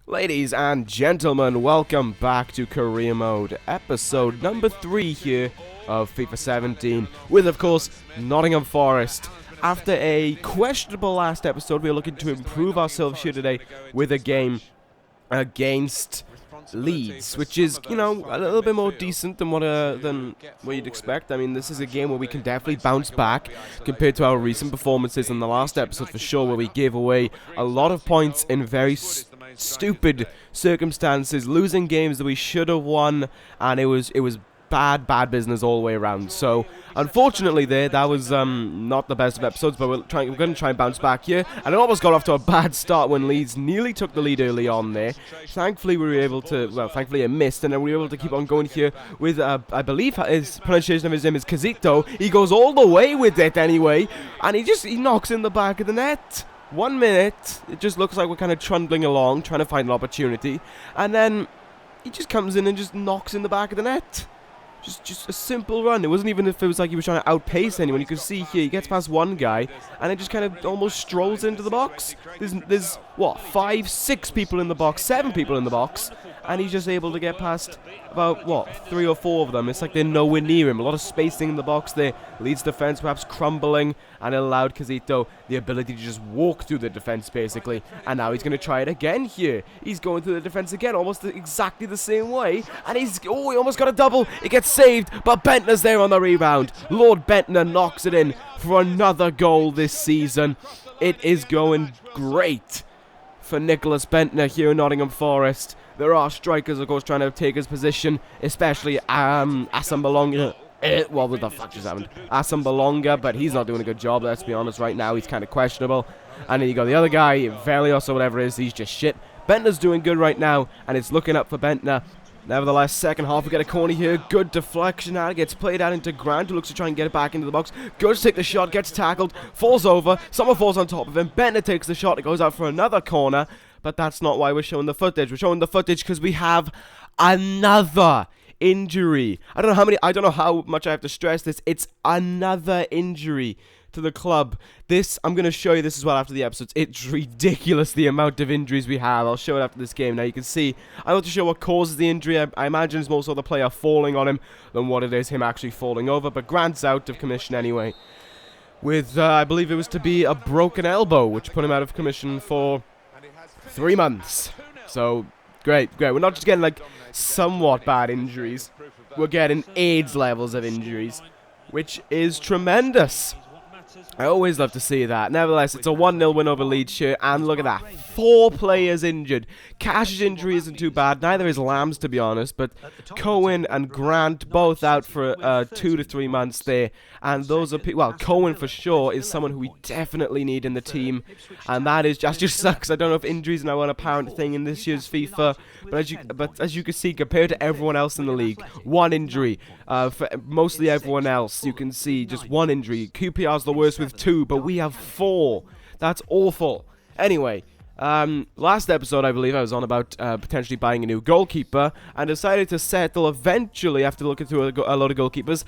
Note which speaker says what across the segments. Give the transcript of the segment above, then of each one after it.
Speaker 1: Ladies and gentlemen, welcome back to Career Mode, episode number 3 here of FIFA 17, with of course Nottingham Forest. After a questionable last episode, we're looking to improve ourselves here today with a game against Leeds, which is, you know, a little bit more decent than what you'd expect. I mean, this is a game where we can definitely bounce back compared to our recent performances in the last episode for sure, where we gave away a lot of points in very stupid circumstances, losing games that we should have won, and it was bad business all the way around. So unfortunately that was not the best of episodes, but we're going to try and bounce back here, and it almost got off to a bad start when Leeds nearly took the lead early on there. Thankfully we were able to, thankfully it missed, and then we were able to keep on going here with I believe his pronunciation of his name is Casito. He goes all the way with it anyway, and he knocks in the back of the net. 1 minute, it just looks like we're kind of trundling along, trying to find an opportunity, and then he just comes in and just knocks in the back of the net. Just a simple run. It wasn't even if it was like he was trying to outpace anyone. You can see here, he gets past one guy, and it just kind of almost strolls into the box. There's what, 5, 6 people in the box, 7 people in the box, and he's just able to get past about, what, 3 or 4 of them. It's like they're nowhere near him. A lot of spacing in the box there. Leeds defense perhaps crumbling, and it allowed Casito the ability to just walk through the defense, basically. And now he's going to try it again here. He's going through the defense again, almost exactly the same way, and he almost got a double. It gets saved, but Bendtner's there on the rebound. Lord Bendtner knocks it in for another goal this season. It is going great for Nicholas Bendtner here in Nottingham Forest. There are strikers, of course, trying to take his position, especially Assombalonga. What the fuck just happened? Assombalonga, but he's not doing a good job, let's be honest. Right now, he's kind of questionable. And then you got the other guy, Velios or whatever it is, he's just shit. Bendtner's doing good right now, and it's looking up for Bendtner. Nevertheless, second half, we get a corner here. Good deflection out. It gets played out into Grant, who looks to try and get it back into the box. Goes to take the shot, gets tackled, falls over. Someone falls on top of him. Bendtner takes the shot. It goes out for another corner. But that's not why we're showing the footage. We're showing the footage because we have another injury. I don't know how much I have to stress this. It's another injury to the club. I'm going to show you this as well after the episodes. It's ridiculous the amount of injuries we have. I'll show it after this game. Now you can see, I'm not too sure what causes the injury. I imagine it's more so the player falling on him than what it is him actually falling over. But Grant's out of commission anyway, with I believe it was to be a broken elbow, which put him out of commission for 3 months. So great. We're not just getting like somewhat bad injuries, we're getting AIDS levels of injuries, which is tremendous. I always love to see that. Nevertheless, it's a 1-0 win over Leeds here, and look at that, 4 players injured. Cash's injury isn't too bad, neither is Lamb's, to be honest, but Cohen and Grant both out for 2 to 3 months there, and those are well, Cohen for sure is someone who we definitely need in the team, and that just sucks. I don't know if injuries are now an apparent thing in this year's FIFA, but as you can see, compared to everyone else in the league, 1 injury. For mostly everyone else, you can see just 1 injury. QPR's the worst with 2, but we have 4. That's awful. Anyway, last episode I believe I was on about potentially buying a new goalkeeper, and decided to settle eventually after looking through a load of goalkeepers,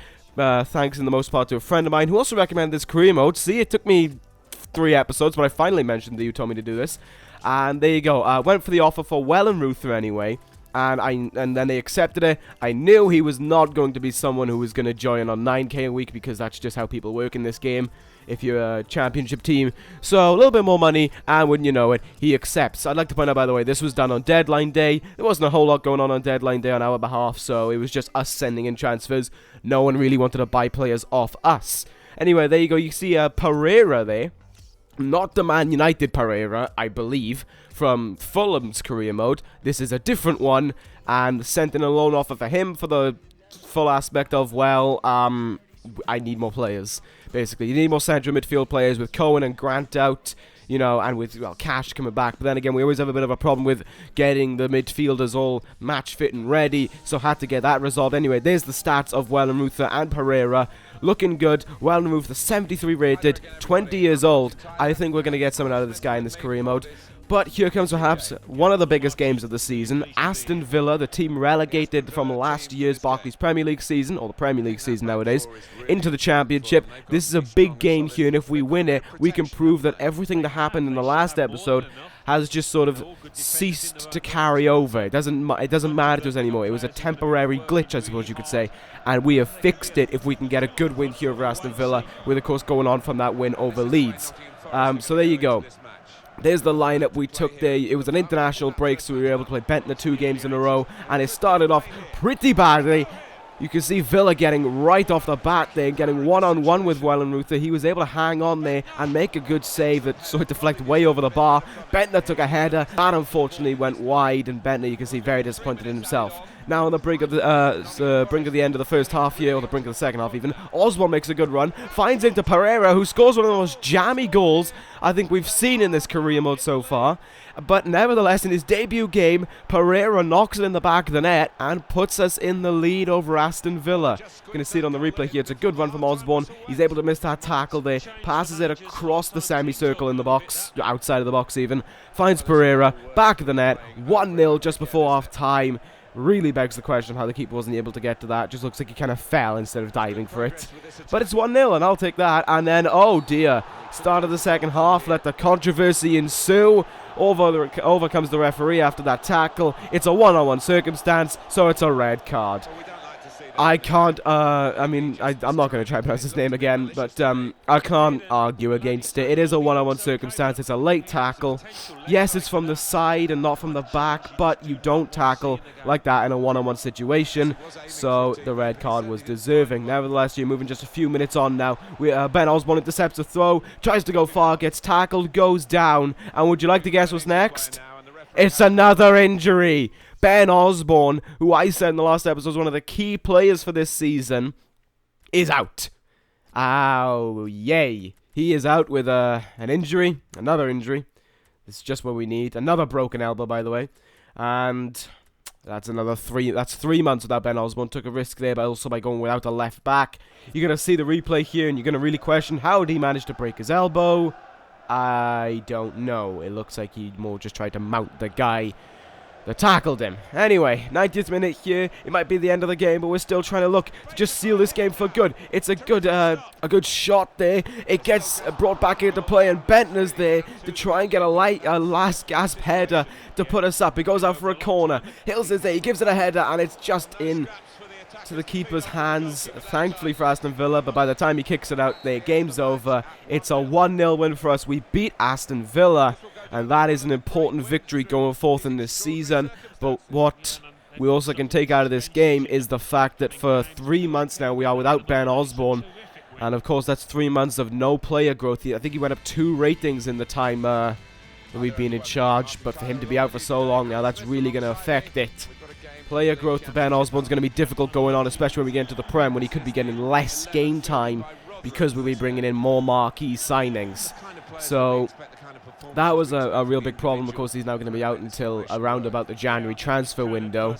Speaker 1: thanks in the most part to a friend of mine who also recommended this career mode. See, it took me 3 episodes, but I finally mentioned that you told me to do this, and there you go. Went for the offer for Wellenreuther anyway. And then they accepted it. I knew he was not going to be someone who was going to join on 9k a week, because that's just how people work in this game if you're a championship team. So a little bit more money, and wouldn't you know it, he accepts. I'd like to point out, by the way, this was done on deadline day. There wasn't a whole lot going on deadline day on our behalf, so it was just us sending in transfers. No one really wanted to buy players off us. Anyway, there you go. You see Pereira there. Not the Man United Pereira, I believe, from Fulham's career mode. This is a different one, and sent in a loan offer for him for the full aspect of, well, I need more players, basically. You need more central midfield players with Cohen and Grant out, you know, and with, well, Cash coming back. But then again, we always have a bit of a problem with getting the midfielders all match fit and ready, so had to get that resolved. Anyway, there's the stats of Wellenreuther and Pereira. Looking good. Wellenreuther, 73 rated, 20 years old. I think we're going to get something out of this guy in this career mode. But here comes perhaps one of the biggest games of the season. Aston Villa, the team relegated from last year's Barclays Premier League season, or the Premier League season nowadays, into the Championship. This is a big game here, and if we win it, we can prove that everything that happened in the last episode has just sort of ceased to carry over. It doesn't matter to us anymore. It was a temporary glitch, I suppose you could say, and we have fixed it if we can get a good win here over Aston Villa, with of course going on from that win over Leeds. So there you go. There's the lineup we took there. It was an international break, so we were able to play Bendtner 2 games in a row, and it started off pretty badly. You can see Villa getting right off the bat there, getting one-on-one with Wellenreuther. He was able to hang on there and make a good save that sort of deflected way over the bar. Bendtner took a header. That unfortunately went wide, and Bendtner, you can see, very disappointed in himself. Now on the brink of the end of the first half here, or the brink of the second half even, Osborn makes a good run, finds into Pereira, who scores one of the most jammy goals I think we've seen in this career mode so far. But nevertheless, in his debut game, Pereira knocks it in the back of the net and puts us in the lead over Aston Villa. You're going to see it on the replay here. It's a good run from Osborn. He's able to miss that tackle there, passes it across the semicircle in the box, outside of the box even, finds Pereira, back of the net, 1-0 just before half time. Really begs the question of how the keeper wasn't able to get to that. Just looks like he kind of fell instead of diving for it. But it's 1-0, and I'll take that. And then, oh dear, start of the second half, let the controversy ensue. Over comes the referee after that tackle. It's a one-on-one circumstance, so it's a red card. I can't, I'm not going to try to pronounce his name again, but I can't argue against it. It is a one-on-one circumstance. It's a late tackle. Yes, it's from the side and not from the back, but you don't tackle like that in a one-on-one situation, so the red card was deserving. Nevertheless, you're moving just a few minutes on now. Ben Osborn intercepts a throw, tries to go far, gets tackled, goes down, and would you like to guess what's next? It's another injury. Ben Osborn, who I said in the last episode was one of the key players for this season, is out. Oh, yay. He is out with an injury, another injury. This is just what we need. Another broken elbow, by the way. And that's another 3 months without Ben Osborn. Took a risk there, but also by going without a left back. You're going to see the replay here, and you're going to really question, how did he manage to break his elbow? I don't know. It looks like he more just tried to mount the guy that tackled him. Anyway, 90th minute here. It might be the end of the game, but we're still trying to look to just seal this game for good. It's a good shot there. It gets brought back into play, and Bendtner's there to try and get a last gasp header to put us up. He goes out for a corner. Hills is there. He gives it a header, and it's just in to the keeper's hands, thankfully for Aston Villa, but by the time he kicks it out, the game's over. It's a 1-0 win for us. We beat Aston Villa, and that is an important victory going forth in this season. But what we also can take out of this game is the fact that for 3 months now we are without Ben Osborn, and of course that's 3 months of no player growth. I think he went up 2 ratings in the time that we've been in charge, but for him to be out for so long now, that's really going to affect it. Player growth for Ben Osborn's going to be difficult going on, especially when we get into the Prem, when he could be getting less game time because we'll be bringing in more marquee signings. So that was a real big problem. Of course, he's now going to be out until around about the January transfer window.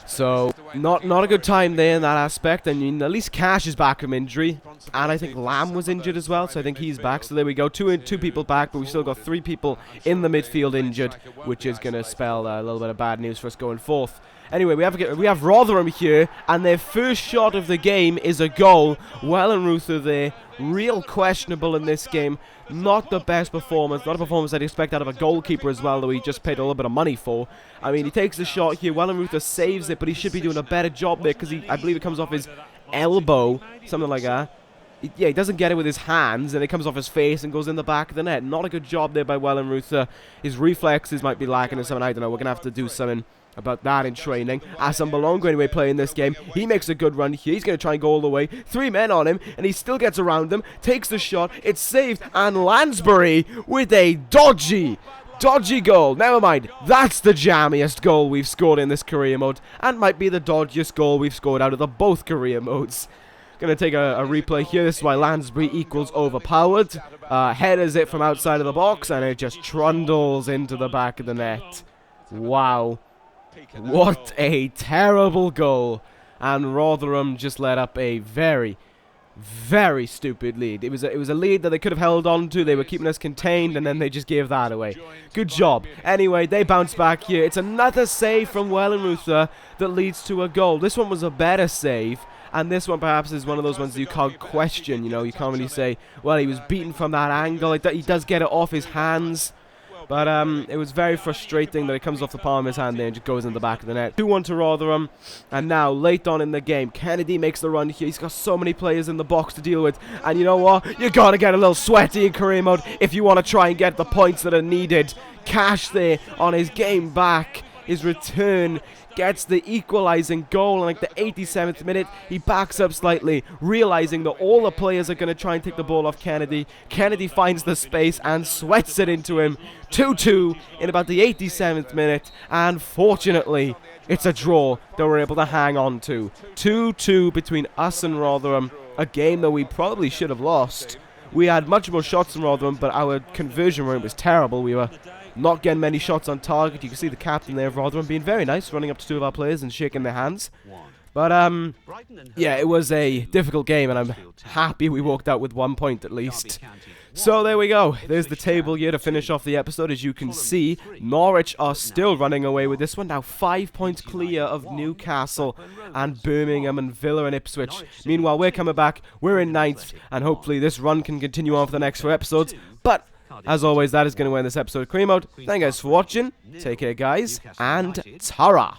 Speaker 1: So not a good time there in that aspect. I mean, at least Cash is back from injury, and I think Lamb was injured as well, so I think he's back. So there we go, two people back, but we've still got 3 people in the midfield injured, which is going to spell a little bit of bad news for us going forth. Anyway, we have Rotherham here, and their first shot of the game is a goal. Wellenreuther there, real questionable in this game. Not the best performance, not a performance I'd expect out of a goalkeeper as well, that we just paid a little bit of money for. I mean, he takes the shot here, Wellenreuther saves it, but he should be doing a better job there, because I believe it comes off his elbow, something like that. He doesn't get it with his hands, and it comes off his face and goes in the back of the net. Not a good job there by Wellenreuther. His reflexes might be lacking or something, I don't know. We're going to have to do something about that in training. Asan Balongo anyway playing this game. He makes a good run here. He's going to try and go all the way. 3 men on him, and he still gets around them. Takes the shot. It's saved, and Lansbury with a dodgy goal. Never mind. That's the jammiest goal we've scored in this career mode, and might be the dodgiest goal we've scored out of the both career modes. Going to take a replay here. This is why Lansbury equals overpowered. Headers it from outside of the box, and it just trundles into the back of the net. Wow. What a terrible goal. And Rotherham just let up a very, very stupid lead. It was a lead that they could have held on to. They were keeping us contained, and then they just gave that away. Good job. Anyway, they bounce back here. It's another save from Wellenreuther that leads to a goal. This one was a better save, and this one perhaps is one of those ones that you can't question. You know, you can't really say, well, he was beaten from that angle. He does get it off his hands. But it was very frustrating that it comes off the palm of his hand there and just goes in the back of the net. 2-1 to Rotherham. And now, late on in the game, Kennedy makes the run here. He's got so many players in the box to deal with. And you know what? You got to get a little sweaty in career mode if you want to try and get the points that are needed. Cash there on his game back. His return gets the equalizing goal in like the 87th minute. He backs up slightly, realizing that all the players are going to try and take the ball off Kennedy. Kennedy finds the space and sweats it into him. 2-2 in about the 87th minute, and fortunately it's a draw that we're able to hang on to. 2-2 between us and Rotherham, a game that we probably should have lost. We had much more shots than Rotherham, but our conversion rate was terrible. We were not getting many shots on target. You can see the captain there of Rotherham being very nice, running up to 2 of our players and shaking their hands. But, yeah, it was a difficult game, and I'm happy we walked out with 1 point at least. So there we go. There's the table here to finish off the episode. As you can see, Norwich are still running away with this one. Now 5 points clear of Newcastle and Birmingham and Villa and Ipswich. Meanwhile, we're coming back. We're in 9th, and hopefully this run can continue on for the next 4 episodes. But as always, that is going to end this episode of Career Mode. Thank you guys for watching. Take care, guys, and ta-ra!